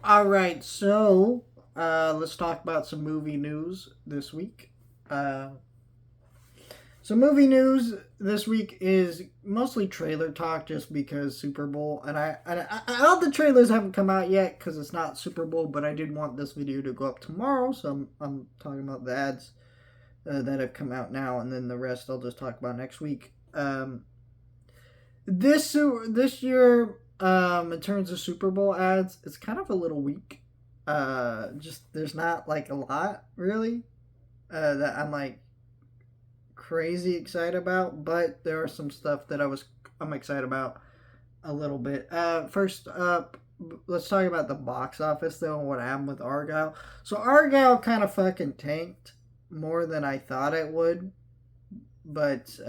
All right, so let's talk about some movie news this week. Uh, so movie news this week is mostly trailer talk, just because Super Bowl, and all the trailers haven't come out yet because it's not Super Bowl. But I did want this video to go up tomorrow, so I'm talking about the ads that have come out now, and then the rest I'll just talk about next week. This year, in terms of Super Bowl ads, it's kind of a little weak. Just there's not like a lot really that I'm like crazy excited about, but there are some stuff that I'm excited about a little bit. First up, let's talk about the box office though and what happened with Argyle. So Argyle kind of fucking tanked more than I thought it would, but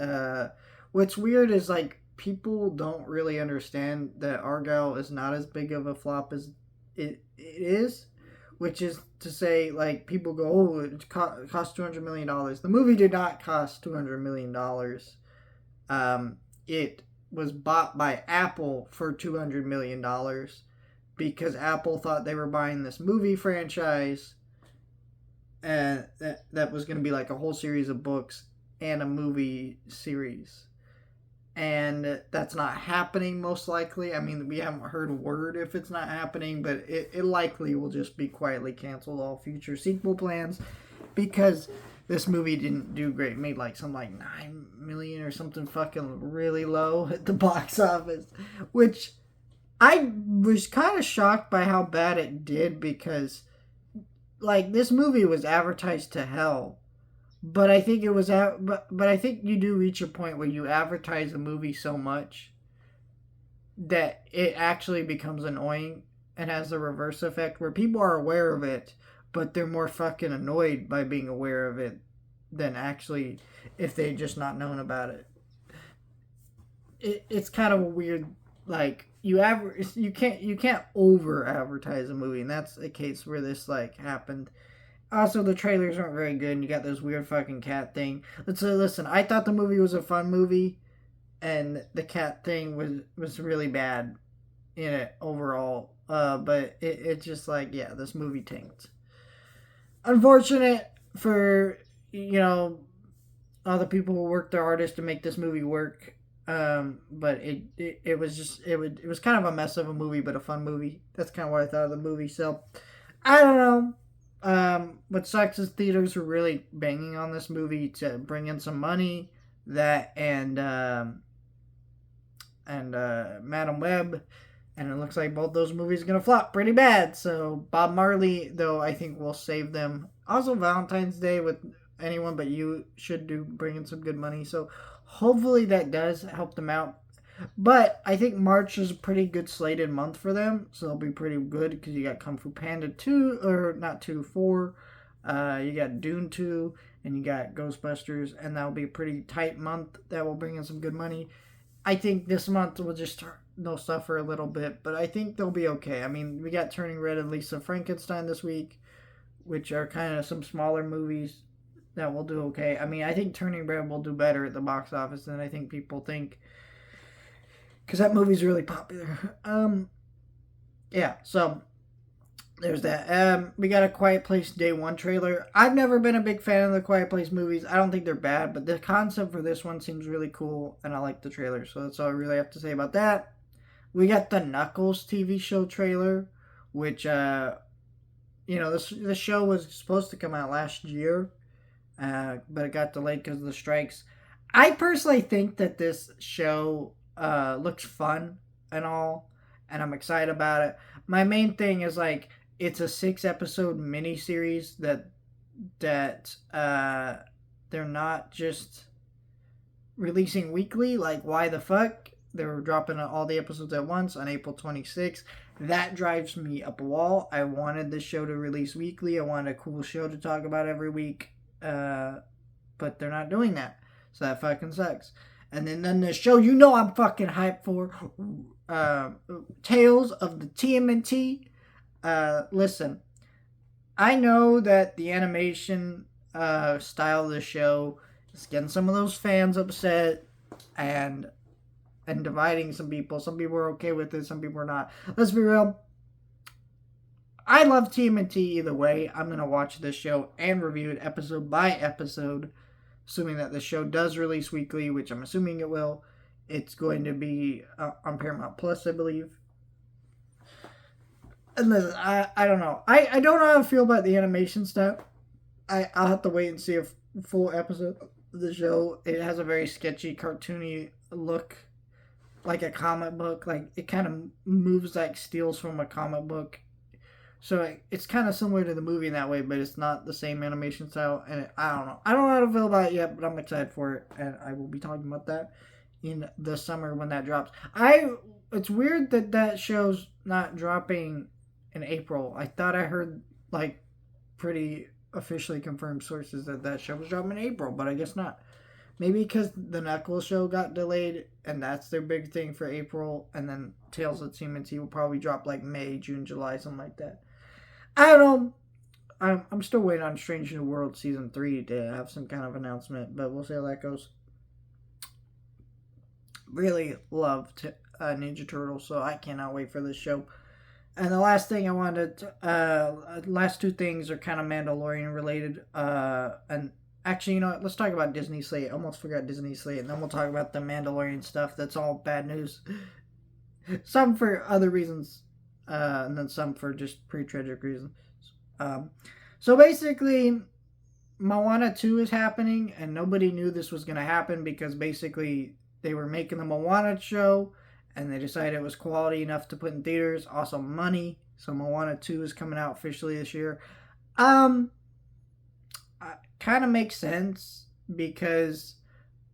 what's weird is like people don't really understand that Argyle is not as big of a flop as it is, which is to say, like people go, oh, it cost $200 million. The movie did not cost $200 million. It was bought by Apple for $200 million because Apple thought they were buying this movie franchise, and that was going to be like a whole series of books and a movie series. And that's not happening, most likely. I mean, we haven't heard a word if it's not happening, but it likely will just be quietly canceled, all future sequel plans, because this movie didn't do great. It made like some like 9 million or something fucking really low at the box office, which I was kind of shocked by how bad it did, because like this movie was advertised to hell. But I think it was but I think you do reach a point where you advertise a movie so much that it actually becomes annoying and has the reverse effect where people are aware of it, but they're more fucking annoyed by being aware of it than actually if they just not known about it. It's kind of a weird, like you can't over advertise a movie, and that's a case where this like happened. Also, the trailers weren't very good, and you got this weird fucking cat thing. Listen. I thought the movie was a fun movie, and the cat thing was really bad in it overall. But it just like, yeah, this movie tanked. Unfortunate for all the people who worked their hardest to make this movie work. But it was just it was kind of a mess of a movie, but a fun movie. That's kind of what I thought of the movie. So I don't know. What sucks is theaters were really banging on this movie to bring in some money. That and Madam Web, and it looks like both those movies are gonna flop pretty bad. So Bob Marley, though, I think will save them. Also, Valentine's Day with Anyone But You should do bring in some good money. So hopefully that does help them out. But I think March is a pretty good slated month for them, so they'll be pretty good because you got Kung Fu Panda 2, or not 2, 4. You got Dune 2, and you got Ghostbusters, and that'll be a pretty tight month that will bring in some good money. I think this month will just they'll suffer a little bit, but I think they'll be okay. I mean, we got Turning Red and Lisa Frankenstein this week, which are kind of some smaller movies that will do okay. I mean, I think Turning Red will do better at the box office than I think people think, because that movie's really popular. Yeah, so there's that. We got a Quiet Place Day One trailer. I've never been a big fan of the Quiet Place movies. I don't think they're bad, but the concept for this one seems really cool, and I like the trailer. So that's all I really have to say about that. We got the Knuckles TV show trailer, which the show was supposed to come out last year, but it got delayed because of the strikes. I personally think that this show looks fun and all, and I'm excited about it. My main thing is like it's a 6 episode miniseries that they're not just releasing weekly. Like, why the fuck? They were dropping all the episodes at once on April 26th. That drives me up a wall. I wanted this show to release weekly. I wanted a cool show to talk about every week. But they're not doing that. So that fucking sucks. And then the show I'm fucking hyped for, Tales of the TMNT. Listen, I know that the animation style of the show is getting some of those fans upset, and dividing some people. Some people are okay with it, some people are not. Let's be real. I love TMNT either way. I'm going to watch this show and review it episode by episode, assuming that the show does release weekly, which I'm assuming it will. It's going to be on Paramount Plus, I believe. And listen, I don't know. I don't know how I feel about the animation stuff. I'll have to wait and see a full episode of the show. It has a very sketchy, cartoony look, like a comic book. Like, it kind of moves like steals from a comic book. So it's kind of similar to the movie in that way, but it's not the same animation style. And I don't know. I don't know how to feel about it yet, but I'm excited for it, and I will be talking about that in the summer when that drops. It's weird that that show's not dropping in April. I thought I heard like pretty officially confirmed sources that that show was dropping in April, but I guess not. Maybe because the Knuckles show got delayed, and that's their big thing for April, and then Tales of TMNT will probably drop like May, June, July, something like that. I don't know. I'm still waiting on Strange New World Season 3 to have some kind of announcement, but we'll see how that goes. Really love Ninja Turtles, so I cannot wait for this show. And the last thing I wanted, last two things are kind of Mandalorian related. And actually, you know what? Let's talk about Disney Slate. I almost forgot Disney Slate, and then we'll talk about the Mandalorian stuff. That's all bad news. Some for other reasons, and then some for just pretty tragic reasons. So basically, Moana 2 is happening, and nobody knew this was going to happen because basically they were making the Moana show, and they decided it was quality enough to put in theaters. Also, money. So Moana 2 is coming out officially this year. Kind of makes sense because,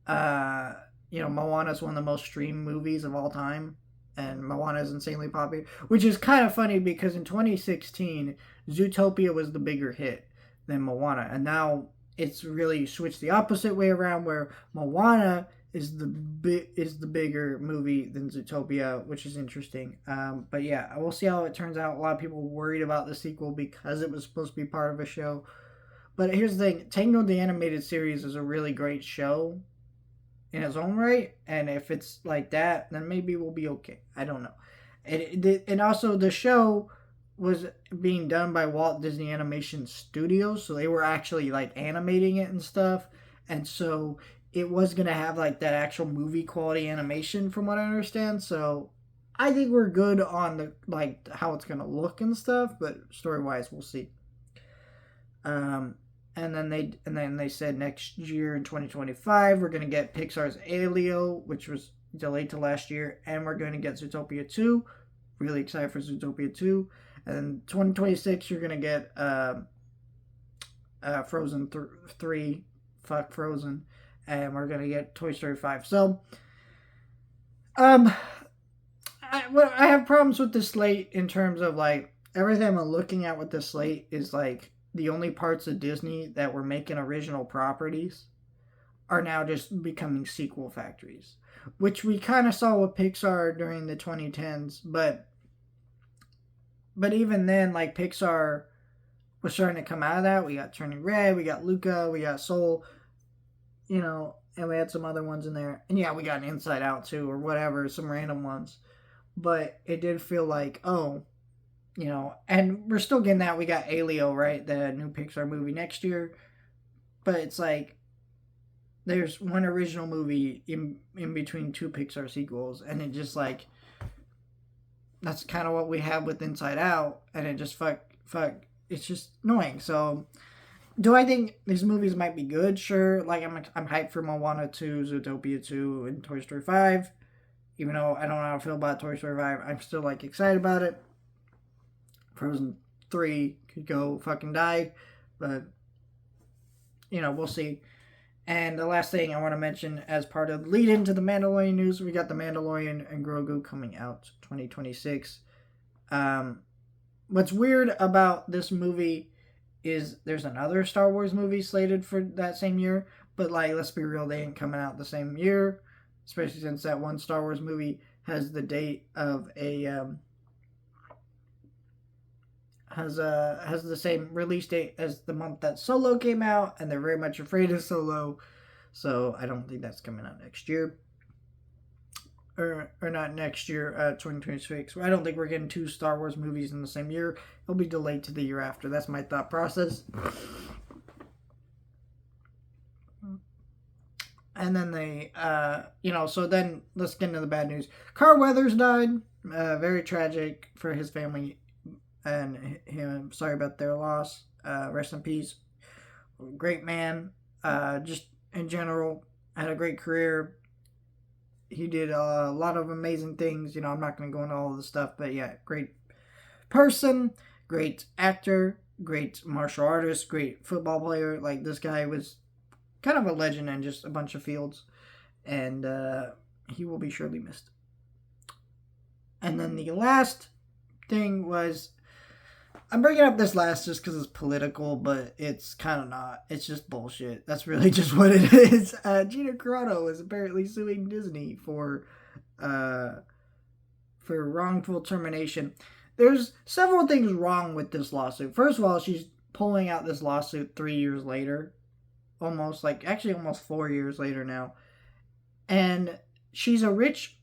Moana is one of the most streamed movies of all time. And Moana is insanely popular, which is kind of funny because in 2016, Zootopia was the bigger hit than Moana, and now it's really switched the opposite way around, where Moana is the bigger movie than Zootopia, which is interesting. But yeah, we'll see how it turns out. A lot of people were worried about the sequel because it was supposed to be part of a show. But here's the thing: Tango the Animated Series is a really great show in its own right, and if it's like that, then maybe we'll be okay. I don't know. And also the show was being done by Walt Disney Animation Studios, so they were actually like animating it and stuff, and so it was gonna have like that actual movie quality animation, from what I understand. So I think we're good on the like how it's gonna look and stuff, but story wise, we'll see. And then they said next year in 2025 we're gonna get Pixar's Elio, which was delayed to last year, and we're gonna get Zootopia 2. Really excited for Zootopia 2. And then 2026 you're gonna get Frozen 3. Fuck Frozen, and we're gonna get Toy Story 5. So I have problems with the slate in terms of like everything I'm looking at with the slate is like the only parts of Disney that were making original properties are now just becoming sequel factories, which we kind of saw with Pixar during the 2010s. But even then, like Pixar was starting to come out of that. We got Turning Red, we got Luca, we got Soul, and we had some other ones in there. And yeah, we got an Inside Out too, or whatever, some random ones. But it did feel like, and we're still getting that. We got Elio, right? The new Pixar movie next year. But it's like, there's one original movie in between two Pixar sequels. And it just like, that's kind of what we have with Inside Out. And it just fuck. It's just annoying. So, do I think these movies might be good? Sure. Like, I'm hyped for Moana 2, Zootopia 2, and Toy Story 5. Even though I don't know how I feel about Toy Story 5, I'm still like excited about it. Frozen 3 could go fucking die, but we'll see. And the last thing I want to mention as part of the lead into the Mandalorian news, we got the Mandalorian and Grogu coming out 2026. What's weird about this movie is there's another Star Wars movie slated for that same year, but like, let's be real, they ain't coming out the same year, especially since that one Star Wars movie has the date of has the same release date as the month that Solo came out, and they're very much afraid of Solo, so I don't think that's coming out next year. or not next year, 2026. I don't think we're getting two Star Wars movies in the same year. It'll be delayed to the year after. That's my thought process. And then they, so then let's get into the bad news. Carl Weathers died. Very tragic for his family and him. Sorry about their loss. Rest in peace. Great man. Just in general, had a great career. He did a lot of amazing things. I'm not going to go into all of the stuff, but yeah, great person, great actor, great martial artist, great football player. Like, this guy was kind of a legend in just a bunch of fields, and he will be surely missed. And then the last thing was, I'm bringing up this last just because it's political, but it's kind of not. It's just bullshit. That's really just what it is. Gina Carano is apparently suing Disney for wrongful termination. There's several things wrong with this lawsuit. First of all, she's pulling out this lawsuit 3 years later. Almost 4 years later now. And she's a rich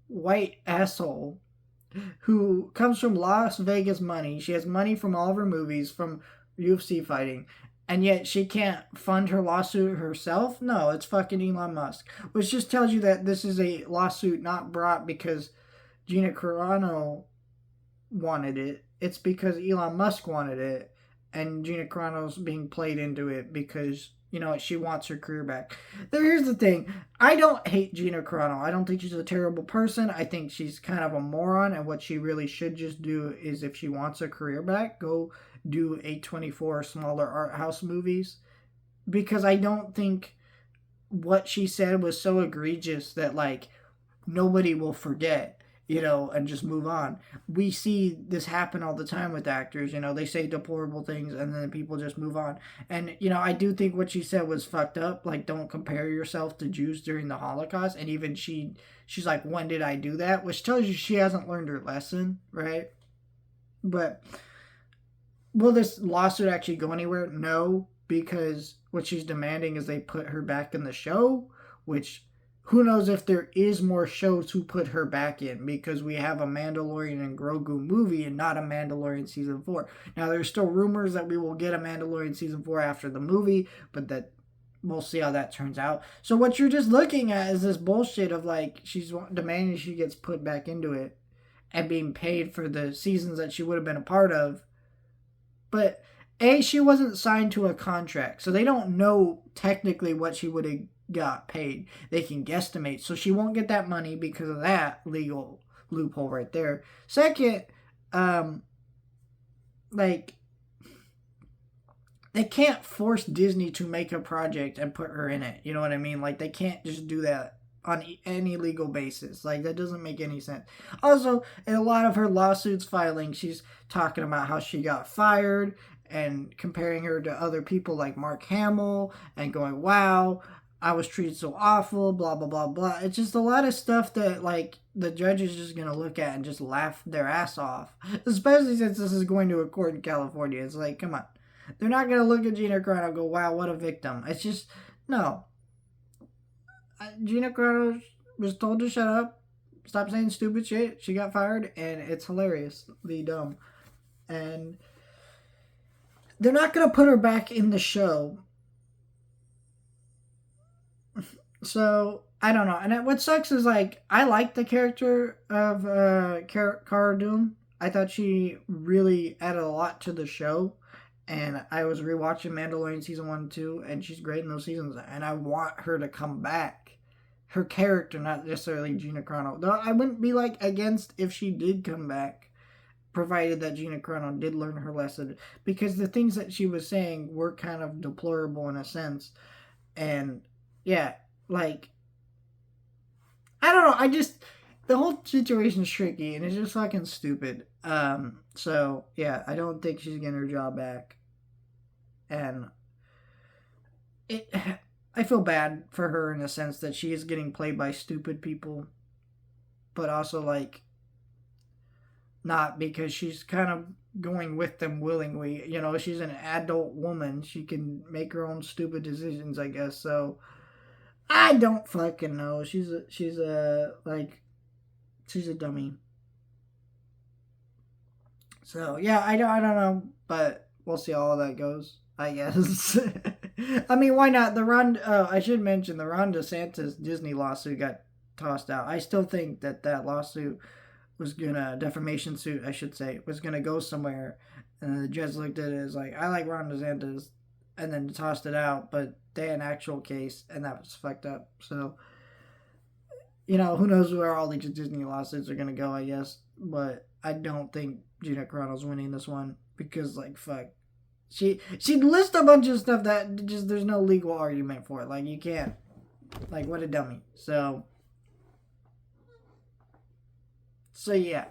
white asshole who comes from Las Vegas money. She has money from all of her movies, from UFC fighting, and yet she can't fund her lawsuit herself? No, it's fucking Elon Musk. Which just tells you that this is a lawsuit not brought because Gina Carano wanted it. It's because Elon Musk wanted it, and Gina Carano's being played into it because she wants her career back. Here's the thing. I don't hate Gina Carano. I don't think she's a terrible person. I think she's kind of a moron, and what she really should just do is, if she wants her career back, go do A24 smaller art house movies. Because I don't think what she said was so egregious that, nobody will forget. And just move on. We see this happen all the time with actors. They say deplorable things and then people just move on. And, I do think what she said was fucked up. Don't compare yourself to Jews during the Holocaust. And even she's like, when did I do that? Which tells you she hasn't learned her lesson, right? But will this lawsuit actually go anywhere? No, because what she's demanding is they put her back in the show, which... who knows if there is more shows to put her back in, because we have a Mandalorian and Grogu movie and not a Mandalorian season 4. Now, there's still rumors that we will get a Mandalorian season 4 after the movie, but that we'll see how that turns out. So what you're just looking at is this bullshit of she's demanding she gets put back into it and being paid for the seasons that she would have been a part of. But she wasn't signed to a contract, so they don't know technically what she would have got paid. They can guesstimate, so she won't get that money because of that legal loophole right there. Second, they can't force Disney to make a project and put her in it. You know what I mean? They can't just do that on any legal basis. That doesn't make any sense. Also, in a lot of her lawsuits filing, she's talking about how she got fired and comparing her to other people like Mark Hamill and going, wow, I was treated so awful, blah, blah, blah, blah. It's just a lot of stuff that, the judge is just going to look at and just laugh their ass off. Especially since this is going to a court in California. It's come on. They're not going to look at Gina Carano and go, wow, what a victim. It's just, no. Gina Carano was told to shut up, stop saying stupid shit. She got fired, and it's hilariously dumb. And they're not going to put her back in the show. So, I don't know. And what sucks is, I like the character of Cara Dune. I thought she really added a lot to the show. And I was rewatching Mandalorian Season 1 and 2, and she's great in those seasons. And I want her to come back. Her character, not necessarily Gina Carano. Though I wouldn't be, against if she did come back, provided that Gina Carano did learn her lesson. Because the things that she was saying were kind of deplorable in a sense. And, yeah. I don't know, the whole situation's tricky, and it's just fucking stupid. So, yeah, I don't think she's getting her job back. And I feel bad for her in the sense that she is getting played by stupid people, but also, not because she's kind of going with them willingly. She's an adult woman. She can make her own stupid decisions, I guess, so... I don't fucking know. She's a She's a dummy. So yeah, I don't know, but we'll see how all that goes. I guess. I mean, why not? I should mention the Ron DeSantis Disney lawsuit got tossed out. I still think that lawsuit was gonna defamation suit, I should say, was gonna go somewhere, and the judge looked at it as like, I like Ron DeSantis, and then tossed it out. But they had an actual case, and that was fucked up. So, who knows where all these Disney lawsuits are gonna go? I guess, but I don't think Gina Carano's winning this one because, like, fuck, she'd list a bunch of stuff that just there's no legal argument for it. Like, you can't, like, what a dummy. So yeah.